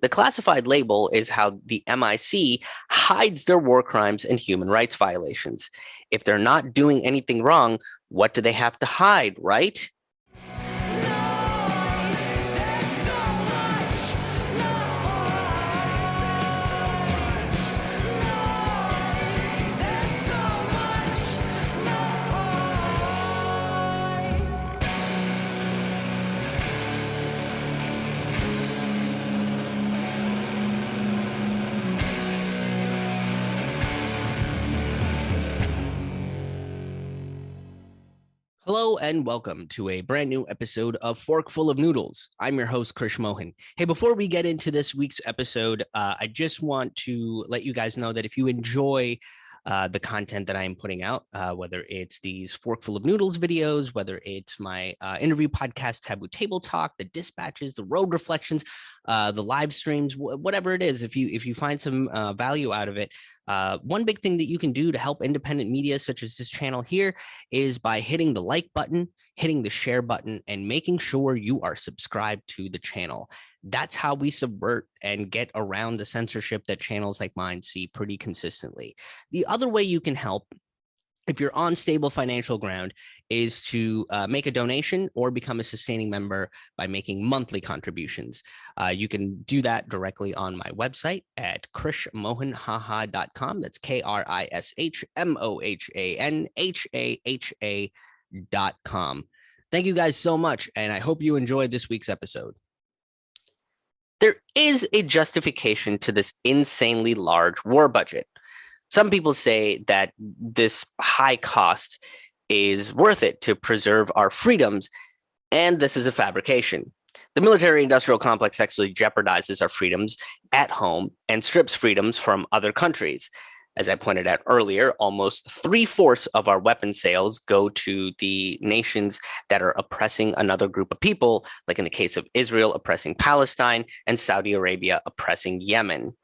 The classified label is how the MIC hides their war crimes and human rights violations. If they're not doing anything wrong, what do they have to hide, right? Hello and welcome to a brand new episode of Fork Full of Noodles. I'm your host, Krish Mohan. Hey, before we get into this week's episode, I just want to let you guys know that if you enjoy the content that I'm putting out, whether it's these Fork Full of Noodles videos, whether it's my interview podcast, Taboo Table Talk, the dispatches, the road reflections, the live streams, whatever it is, if you find some value out of it, one big thing that you can do to help independent media such as this channel here is by hitting the like button, hitting the share button, and making sure you are subscribed to the channel. That's how we subvert and get around the censorship that channels like mine see pretty consistently. The other way you can help, if you're on stable financial ground, is to make a donation or become a sustaining member by making monthly contributions. You can do that directly on my website at krishmohanhaha.com. That's KRISHMOHANHAHA.com. Thank you guys so much, and I hope you enjoyed this week's episode. There is a justification to this insanely large war budget. Some people say that this high cost is worth it to preserve our freedoms, and this is a fabrication. The military-industrial complex actually jeopardizes our freedoms at home and strips freedoms from other countries. As I pointed out earlier, almost 3/4 of our weapon sales go to the nations that are oppressing another group of people, like in the case of Israel oppressing Palestine and Saudi Arabia oppressing Yemen.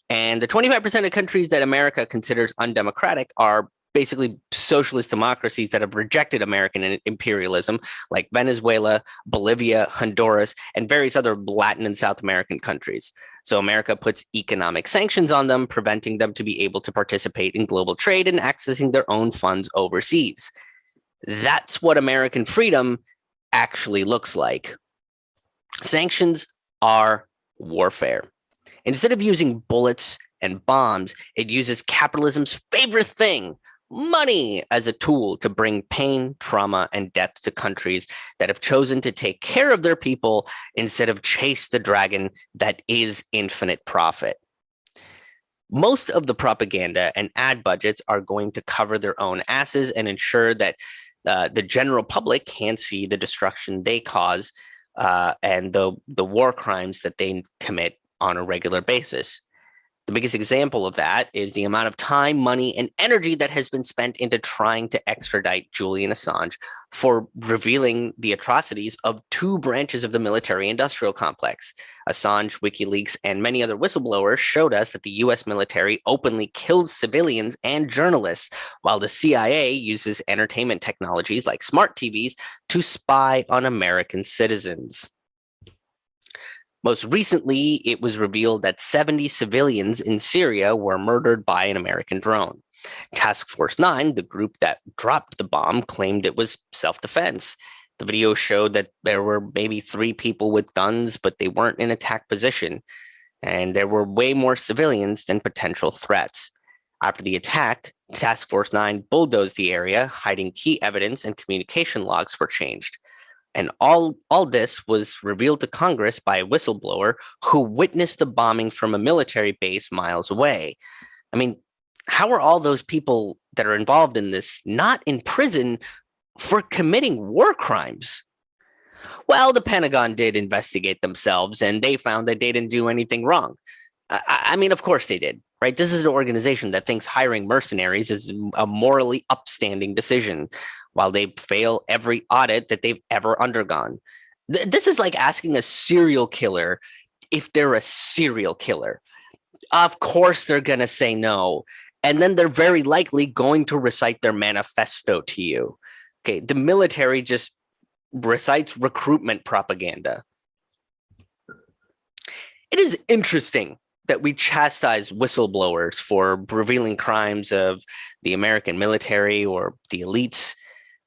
And the 25% of countries that America considers undemocratic are basically socialist democracies that have rejected American imperialism, like Venezuela, Bolivia, Honduras, and various other Latin and South American countries. So America puts economic sanctions on them, preventing them to be able to participate in global trade and accessing their own funds overseas. That's what American freedom actually looks like. Sanctions are warfare. Instead of using bullets and bombs, it uses capitalism's favorite thing, money, as a tool to bring pain, trauma, and death to countries that have chosen to take care of their people instead of chase the dragon that is infinite profit. Most of the propaganda and ad budgets are going to cover their own asses and ensure that the general public can't see the destruction they cause and the war crimes that they commit on a regular basis. The biggest example of that is the amount of time, money, and energy that has been spent into trying to extradite Julian Assange for revealing the atrocities of two branches of the military-industrial complex. Assange, WikiLeaks, and many other whistleblowers showed us that the U.S. military openly kills civilians and journalists, while the CIA uses entertainment technologies like smart TVs to spy on American citizens. Most recently, it was revealed that 70 civilians in Syria were murdered by an American drone. Task Force 9, the group that dropped the bomb, claimed it was self-defense. The video showed that there were maybe 3 people with guns, but they weren't in attack position. And there were way more civilians than potential threats. After the attack, Task Force 9 bulldozed the area, hiding key evidence, and communication logs were changed. And all this was revealed to Congress by a whistleblower who witnessed the bombing from a military base miles away. I mean, how are all those people that are involved in this not in prison for committing war crimes? Well, the Pentagon did investigate themselves, and they found that they didn't do anything wrong. I mean, of course they did, right? This is an organization that thinks hiring mercenaries is a morally upstanding decision, while they fail every audit that they've ever undergone. This is like asking a serial killer if they're a serial killer. Of course they're going to say no. And then they're very likely going to recite their manifesto to you. Okay, the military just recites recruitment propaganda. It is interesting that we chastise whistleblowers for revealing crimes of the American military or the elites.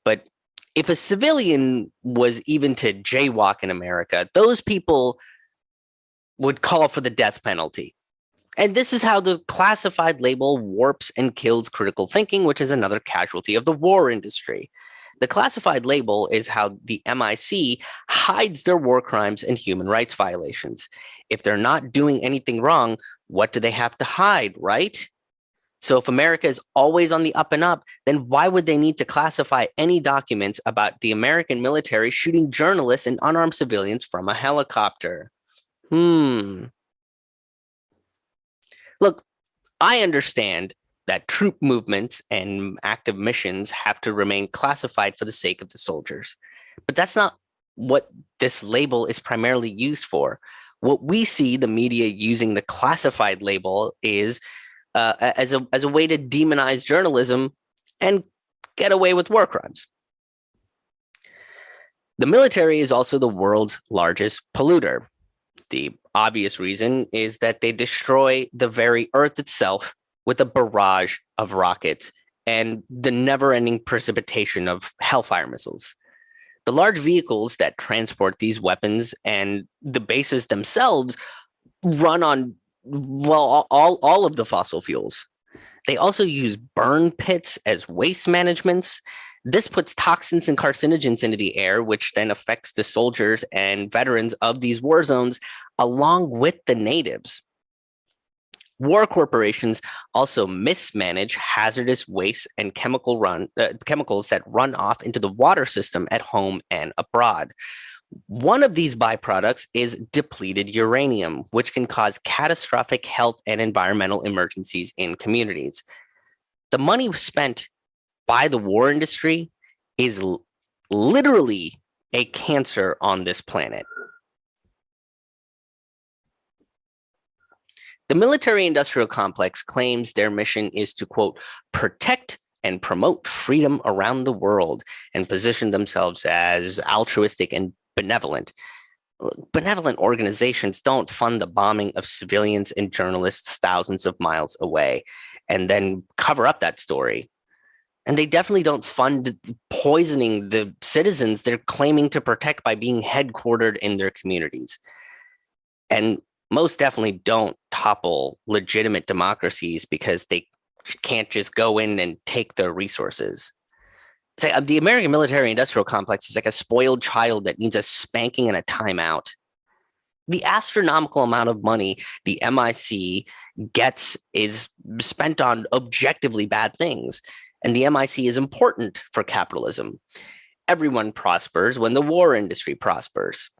But if a civilian was even to jaywalk in America, those people would call for the death penalty. And this is how the classified label warps and kills critical thinking, which is another casualty of the war industry. The classified label is how the MIC hides their war crimes and human rights violations. If they're not doing anything wrong, what do they have to hide, right? So if America is always on the up and up, then why would they need to classify any documents about the American military shooting journalists and unarmed civilians from a helicopter? Look, I understand that troop movements and active missions have to remain classified for the sake of the soldiers. But that's not what this label is primarily used for. What we see the media using the classified label is as a way to demonize journalism and get away with war crimes. The military is also the world's largest polluter. The obvious reason is that they destroy the very earth itself with a barrage of rockets and the never-ending precipitation of Hellfire missiles. The large vehicles that transport these weapons and the bases themselves run on, well, all of the fossil fuels. They also use burn pits as waste managements. This puts toxins and carcinogens into the air, which then affects the soldiers and veterans of these war zones, along with the natives. War corporations also mismanage hazardous waste and chemicals that run off into the water system at home and abroad. One of these byproducts is depleted uranium, which can cause catastrophic health and environmental emergencies in communities. The money spent by the war industry is literally a cancer on this planet. The military-industrial complex claims their mission is to, quote, protect and promote freedom around the world and position themselves as altruistic and benevolent. Benevolent organizations don't fund the bombing of civilians and journalists thousands of miles away and then cover up that story. And they definitely don't fund poisoning the citizens they're claiming to protect by being headquartered in their communities. And most definitely don't topple legitimate democracies because they can't just go in and take their resources. Say, the American military industrial complex is like a spoiled child that needs a spanking and a timeout. The astronomical amount of money the MIC gets is spent on objectively bad things, and the MIC is important for capitalism. Everyone prospers when the war industry prospers.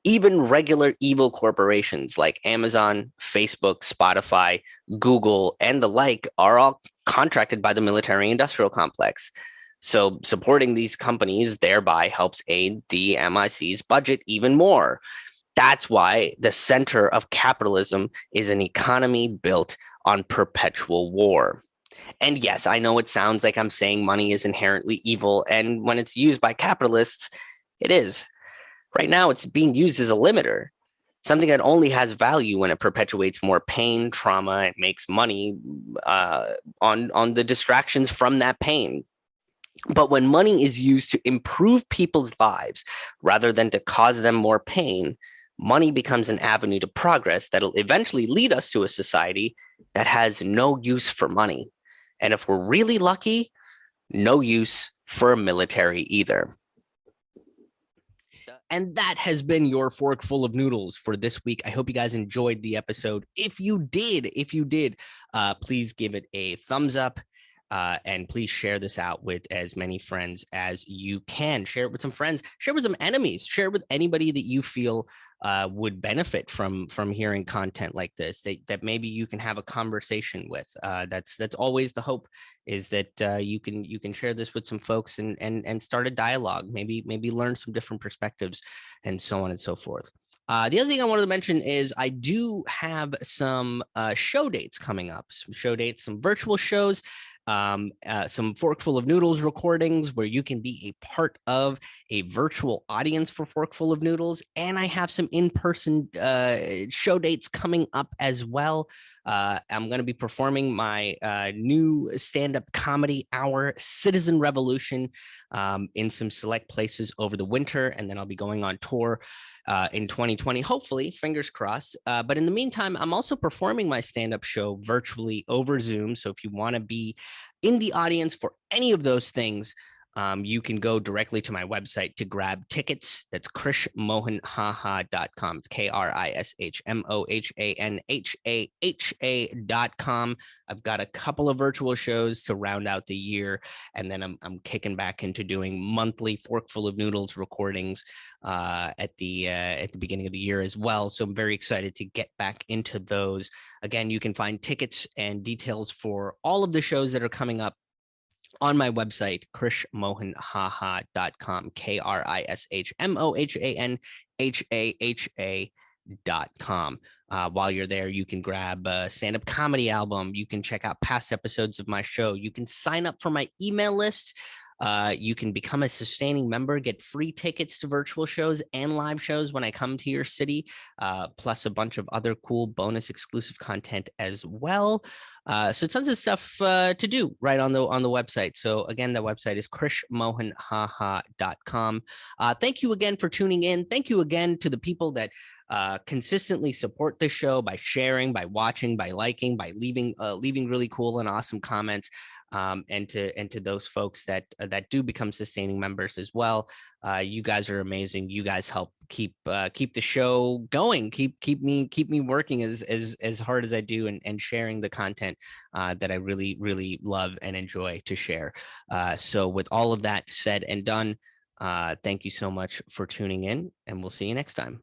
Even regular evil corporations like Amazon, Facebook, Spotify, Google, and the like are all contracted by the military-industrial complex. So supporting these companies thereby helps aid the MIC's budget even more. That's why the center of capitalism is an economy built on perpetual war. And yes, I know it sounds like I'm saying money is inherently evil, and when it's used by capitalists, it is. Right now, it's being used as a limiter, something that only has value when it perpetuates more pain, trauma, and makes money on the distractions from that pain. But when money is used to improve people's lives rather than to cause them more pain, money becomes an avenue to progress that'll eventually lead us to a society that has no use for money. And if we're really lucky, no use for a military either. And that has been your fork full of noodles for this week. I hope you guys enjoyed the episode. If you did, please give it a thumbs up. And please share this out with as many friends as you can. Share it with some friends, share it with some enemies, share it with anybody that you feel would benefit from hearing content like this, that maybe you can have a conversation with. That's always the hope, is that you can share this with some folks and start a dialogue, maybe learn some different perspectives and so on and so forth. The other thing I wanted to mention is I do have some show dates coming up, some virtual shows. some Forkful of Noodles recordings where you can be a part of a virtual audience for Forkful of Noodles. And I have some in-person show dates coming up as well. I'm going to be performing my new stand-up comedy hour, Citizen Revolution, in some select places over the winter. And then I'll be going on tour in 2020, hopefully, fingers crossed. But in the meantime, I'm also performing my stand-up show virtually over Zoom. So if you want to be in the audience for any of those things, you can go directly to my website to grab tickets. That's krishmohanhaha.com. It's krishmohanhaha.com. I've got a couple of virtual shows to round out the year, and then I'm kicking back into doing monthly Forkful of Noodles recordings at the beginning of the year as well. So I'm very excited to get back into those. Again, you can find tickets and details for all of the shows that are coming up on my website, krishmohanhaha.com, krishmohanhaha.com. While you're there, you can grab a stand-up comedy album. You can check out past episodes of my show. You can sign up for my email list. You can become a sustaining member, get free tickets to virtual shows and live shows when I come to your city, plus a bunch of other cool bonus exclusive content as well. So tons of stuff to do right on the website. So again, the website is krishmohanhaha.com. Thank you again for tuning in. Thank you again to the people that consistently support this show by sharing, by watching, by liking, by leaving really cool and awesome comments. And to those folks that do become sustaining members as well. You guys are amazing. You guys help keep the show going, keep me working as hard as I do, and sharing the content that I really love and enjoy to share. So with all of that said and done, thank you so much for tuning in, and we'll see you next time.